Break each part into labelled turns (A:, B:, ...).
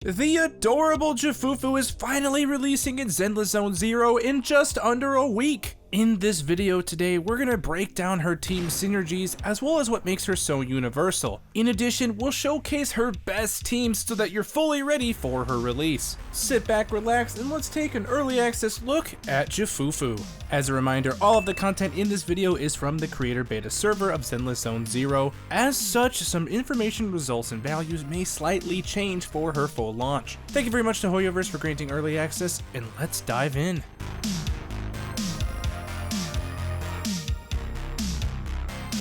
A: The adorable Jufufu is finally releasing in Zenless Zone Zero in just under a week. In this video today, we're gonna break down her team synergies as well as what makes her so universal. In addition, we'll showcase her best teams so that you're fully ready for her release. Sit back, relax, and let's take an early access look at Jufufu. As a reminder, all of the content in this video is from the creator beta server of Zenless Zone Zero. As such, some information, results, and values may slightly change for her full launch. Thank you very much to Hoyoverse for granting early access, and let's dive in.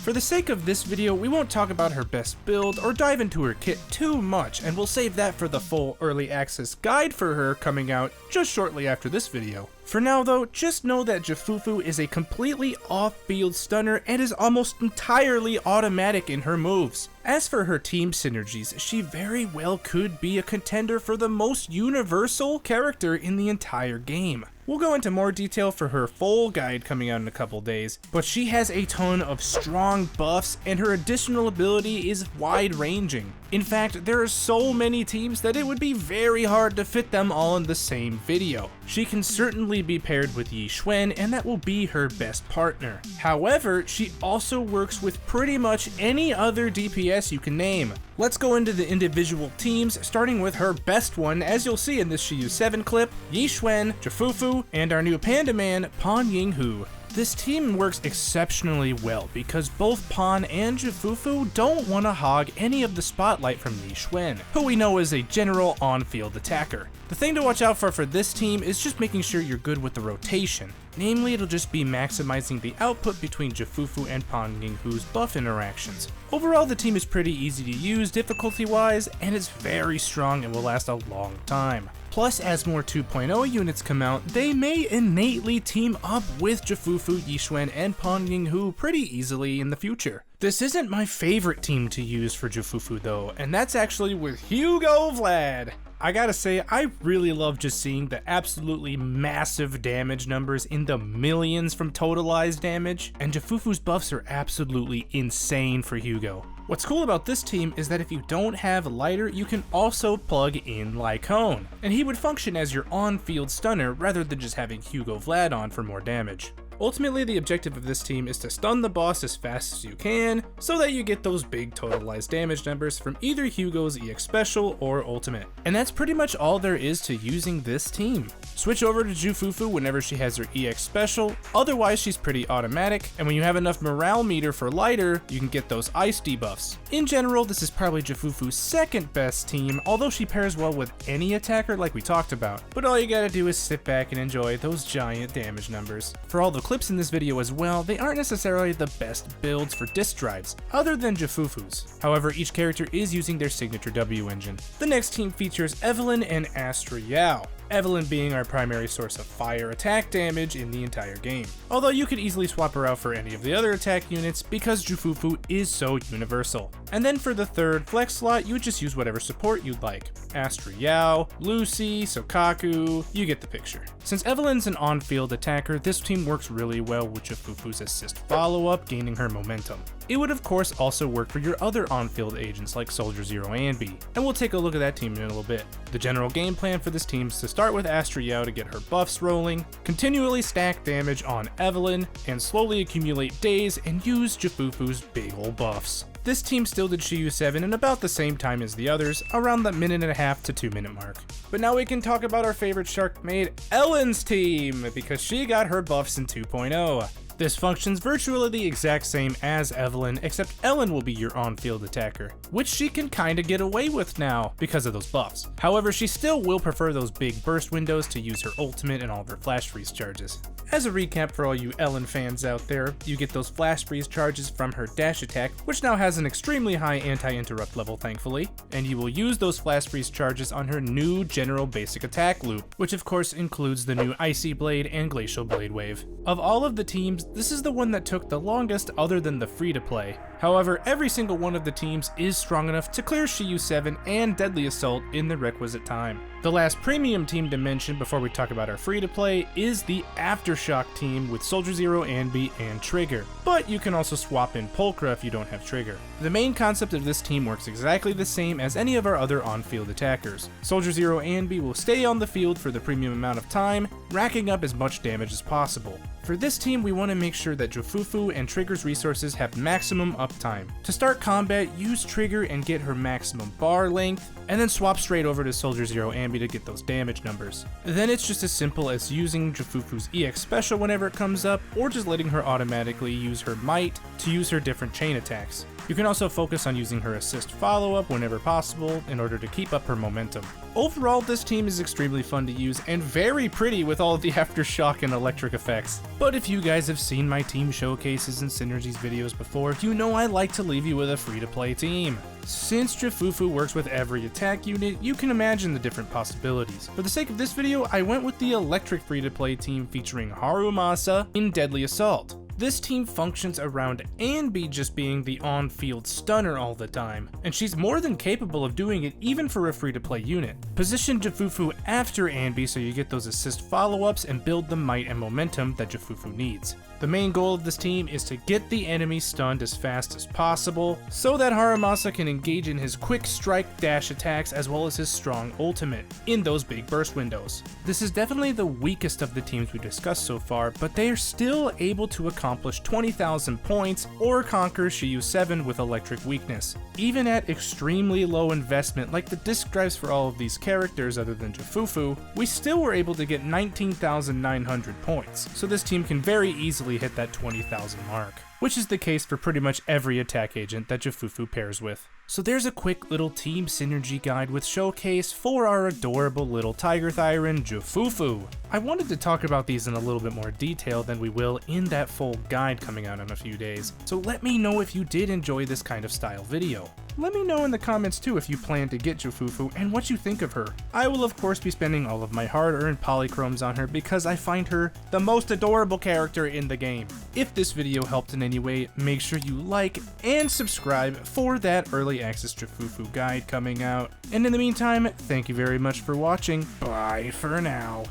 A: For the sake of this video, we won't talk about her best build or dive into her kit too much, and we'll save that for the full early access guide for her coming out just shortly after this video. For now though, just know that Jufufu is a completely off-field stunner and is almost entirely automatic in her moves. As for her team synergies, she very well could be a contender for the most universal character in the entire game. We'll go into more detail for her full guide coming out in a couple days, but she has a ton of strong buffs and her additional ability is wide-ranging. In fact, there are so many teams that it would be very hard to fit them all in the same video. She can certainly be paired with Yi Xuan, and that will be her best partner. However, she also works with pretty much any other DPS you can name. Let's go into the individual teams, starting with her best one, as you'll see in this To Use 7 clip, Yi Xuan, Jufufu, and our new Panda Man, Pan Yinghu. This team works exceptionally well because both Pan and Jufufu don't want to hog any of the spotlight from Yi Xuan, who we know is a general on-field attacker. The thing to watch out for this team is just making sure you're good with the rotation. Namely, it'll just be maximizing the output between Jufufu and Pan Yinghu's buff interactions. Overall, the team is pretty easy to use difficulty-wise, and it's very strong and will last a long time. Plus, as more 2.0 units come out, they may innately team up with Jufufu, Yi Xuan, and Pan Yinghu pretty easily in the future. This isn't my favorite team to use for Jufufu though, and that's actually with Hugo Vlad. I gotta say, I really love just seeing the absolutely massive damage numbers in the millions from totalized damage, and Jufufu's buffs are absolutely insane for Hugo. What's cool about this team is that if you don't have Lighter, you can also plug in Lycone, and he would function as your on-field stunner rather than just having Hugo Vlad on for more damage. Ultimately, the objective of this team is to stun the boss as fast as you can, so that you get those big totalized damage numbers from either Hugo's EX Special or Ultimate. And that's pretty much all there is to using this team. Switch over to Jufufu whenever she has her EX Special, otherwise she's pretty automatic, and when you have enough morale meter for Lighter, you can get those ice debuffs. In general, this is probably Jufufu's second best team, although she pairs well with any attacker like we talked about, but all you gotta do is sit back and enjoy those giant damage numbers. For all the clips in this video as well, they aren't necessarily the best builds for disk drives, other than Jufufu's. However, each character is using their signature W engine. The next team features Evelyn and Astra Yao. Evelyn being our primary source of fire attack damage in the entire game. Although you could easily swap her out for any of the other attack units because Jufufu is so universal. And then for the third flex slot, you would just use whatever support you'd like. Astra Yao, Lucy, Sokaku, you get the picture. Since Evelyn's an on-field attacker, this team works really well with Jufufu's assist follow-up, gaining her momentum. It would of course also work for your other on-field agents like Soldier Zero and B, and we'll take a look at that team in a little bit. The general game plan for this team is to start with Astra Yao to get her buffs rolling, continually stack damage on Evelyn, and slowly accumulate days and use Jufufu's big ol' buffs. This team still did To Use 7 in about the same time as the others, around the 1.5 to 2 minute mark. But now we can talk about our favorite shark maid, Ellen's team, because she got her buffs in 2.0. This functions virtually the exact same as Evelyn, except Ellen will be your on-field attacker, which she can kinda get away with now because of those buffs. However, she still will prefer those big burst windows to use her ultimate and all of her flash freeze charges. As a recap for all you Ellen fans out there, you get those flash freeze charges from her dash attack, which now has an extremely high anti-interrupt level thankfully, and you will use those flash freeze charges on her new general basic attack loop, which of course includes the new Icy Blade and Glacial Blade wave. Of all of the teams, this is the one that took the longest other than the free-to-play. However, every single one of the teams is strong enough to clear Shiyu 7 and Deadly Assault in the requisite time. The last premium team to mention before we talk about our free-to-play is the Aftershock team with Soldier Zero, Anby, and Trigger, but you can also swap in Pulchra if you don't have Trigger. The main concept of this team works exactly the same as any of our other on-field attackers. Soldier Zero Anby will stay on the field for the premium amount of time, racking up as much damage as possible. For this team, we want to make sure that Jufufu and Trigger's resources have maximum uptime. To start combat, use Trigger and get her maximum bar length, and then swap straight over to Soldier Zero Anby to get those damage numbers. Then it's just as simple as using Jufufu's EX special whenever it comes up, or just letting her automatically use her might to use her different chain attacks. You can also focus on using her assist follow-up whenever possible in order to keep up her momentum. Overall, this team is extremely fun to use and very pretty with all of the aftershock and electric effects. But if you guys have seen my team showcases and synergies videos before, you know I like to leave you with a free-to-play team. Since Jufufu works with every attack unit, you can imagine the different possibilities. For the sake of this video, I went with the electric free-to-play team featuring Harumasa in Deadly Assault. This team functions around Anby just being the on-field stunner all the time, and she's more than capable of doing it even for a free-to-play unit. Position Jufufu after Anby so you get those assist follow-ups and build the might and momentum that Jufufu needs. The main goal of this team is to get the enemy stunned as fast as possible, so that Harumasa can engage in his quick strike dash attacks as well as his strong ultimate, in those big burst windows. This is definitely the weakest of the teams we discussed so far, but they are still able to accomplish 20,000 points or conquer Shiyu 7 with electric weakness. Even at extremely low investment like the disc drives for all of these characters other than Jufufu, we still were able to get 19,900 points, so this team can very easily hit that 20,000 mark, which is the case for pretty much every attack agent that Jufufu pairs with. So there's a quick little team synergy guide with showcase for our adorable little Tiger Thyron, Jufufu. I wanted to talk about these in a little bit more detail than we will in that full guide coming out in a few days, so let me know if you did enjoy this kind of style video. Let me know in the comments too if you plan to get Jufufu and what you think of her. I will of course be spending all of my hard-earned polychromes on her because I find her the most adorable character in the game. If this video helped in any way, make sure you like and subscribe for that early access Jufufu guide coming out. And in the meantime, thank you very much for watching. Bye for now.